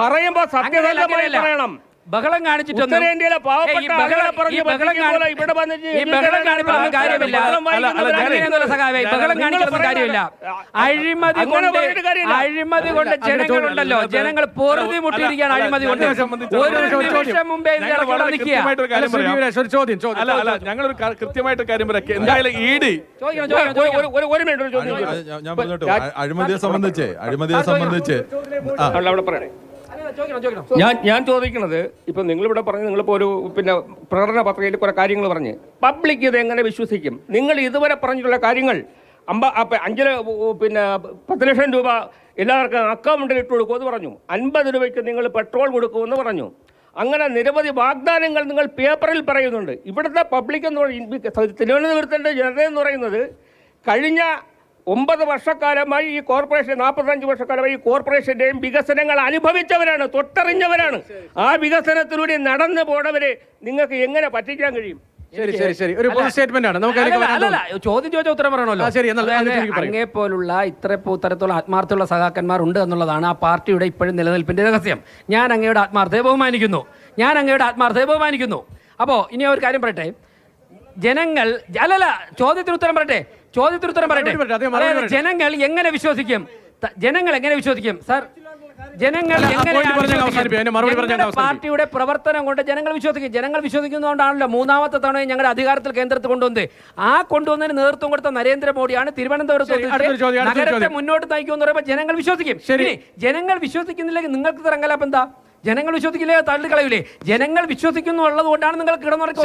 പറയുമ്പോ സത്യസന്ധമായി പറയണം. ബഹളം കാണിച്ചിട്ടൊന്നും ഉത്തരേന്ത്യയിലെ പാവപ്പെട്ട ആളുകളെ പറഞ്ഞ് ഇവിടെ വന്നിട്ട് ബഹളം കാണിച്ചിട്ടൊന്നും കാര്യമില്ല. ബഹളം കാണിച്ചിട്ടൊന്നും കാര്യമില്ല. അഴിമതി കൊണ്ട് ജനങ്ങളുണ്ടല്ലോ, ജനങ്ങൾ പൊറുതി മുട്ടിയിരിക്കുകയാണ്. അഴിമതി കൊണ്ട് ഒരു നിമിഷം മുമ്പേ ഞങ്ങളൊരു കൃത്യമായിട്ട് കാര്യം പറയാം. എന്തായാലും ഇഡി അഴിമതിയെ സംബന്ധിച്ച് അവിടെ പറയണേ. ഞാൻ ചോദിക്കുന്നത് ഇപ്പൊ നിങ്ങളിവിടെ പറഞ്ഞു, നിങ്ങളിപ്പോ ഒരു പ്രകടന പത്രികയിൽ കുറെ കാര്യങ്ങൾ പറഞ്ഞ് പബ്ലിക് ഇത് എങ്ങനെ വിശ്വസിക്കും? നിങ്ങൾ ഇതുവരെ പറഞ്ഞിട്ടുള്ള കാര്യങ്ങൾ 10 ലക്ഷം രൂപ എല്ലാവർക്കും അക്കൗണ്ടിൽ ഇട്ട് കൊടുക്കുമെന്ന് പറഞ്ഞു. 50 രൂപയ്ക്ക് നിങ്ങൾ പെട്രോൾ കൊടുക്കുമെന്ന് പറഞ്ഞു. അങ്ങനെ നിരവധി വാഗ്ദാനങ്ങൾ നിങ്ങൾ പേപ്പറിൽ പറയുന്നുണ്ട്. ഇവിടുത്തെ പബ്ലിക് എന്ന് പറയുന്നത്, തിരുവനന്തപുരത്തിൻ്റെ ജനത എന്ന് പറയുന്നത് കഴിഞ്ഞ 9 വർഷക്കാലമായി ഈ കോർപ്പറേഷൻ, 45 വർഷക്കാലമായി ഈ കോർപ്പറേഷന്റെയും വികസനങ്ങൾ അനുഭവിച്ചവരാണ്, തൊട്ടറിഞ്ഞവരാണ്. ആ വികസനത്തിലൂടെ നടന്നു പോണവരെ നിങ്ങൾക്ക് എങ്ങനെ പറ്റിക്കാൻ കഴിയും? ഒരു പൊതു സ്റ്റേറ്റ്മെന്റ് ആണ്. ചോദ്യം ചോദിച്ച ഉത്തരം പറയണമല്ലോ. അങ്ങേ പോലുള്ള ഇത്തരത്തിലുള്ള ആത്മാർത്ഥമുള്ള സഖാക്കന്മാർ ഉണ്ട് എന്നുള്ളതാണ് ആ പാർട്ടിയുടെ ഇപ്പോഴും നിലനിൽപ്പിന്റെ രഹസ്യം. ഞാൻ അങ്ങയുടെ ആത്മാർത്ഥയെ ബഹുമാനിക്കുന്നു. അപ്പോ ഇനി ഒരു കാര്യം പറയട്ടെ. ജനങ്ങൾ ചോദ്യത്തിന് ഉത്തരം പറയട്ടെ. ജനങ്ങൾ എങ്ങനെ വിശ്വസിക്കും? സാർ, ജനങ്ങൾ പാർട്ടിയുടെ പ്രവർത്തനം കൊണ്ട് ജനങ്ങൾ വിശ്വസിക്കുന്നതുകൊണ്ടാണല്ലോ 3ാമത്തെ തവണയും ഞങ്ങളുടെ അധികാരത്തിൽ കേന്ദ്രത്തിൽ കൊണ്ടുവന്നതിന് നേതൃത്വം കൊടുത്ത നരേന്ദ്രമോദിയാണ് തിരുവനന്തപുരത്ത് നഗരത്തെ മുന്നോട്ട് നയിക്കുമെന്ന് പറയുമ്പോൾ ജനങ്ങൾ വിശ്വസിക്കും. ശരി, ജനങ്ങൾ വിശ്വസിക്കുന്നില്ലെങ്കിൽ നിങ്ങൾക്ക് തരങ്കലാപ്പ് എന്താ? ജനങ്ങൾ വിശ്വസിക്കില്ലേ? തള്ളിക്കളയൂലേ? ജനങ്ങൾ വിശ്വസിക്കുന്നു ഉള്ളത് കൊണ്ടാണ് നിങ്ങൾ കിടന്നുറക്കം.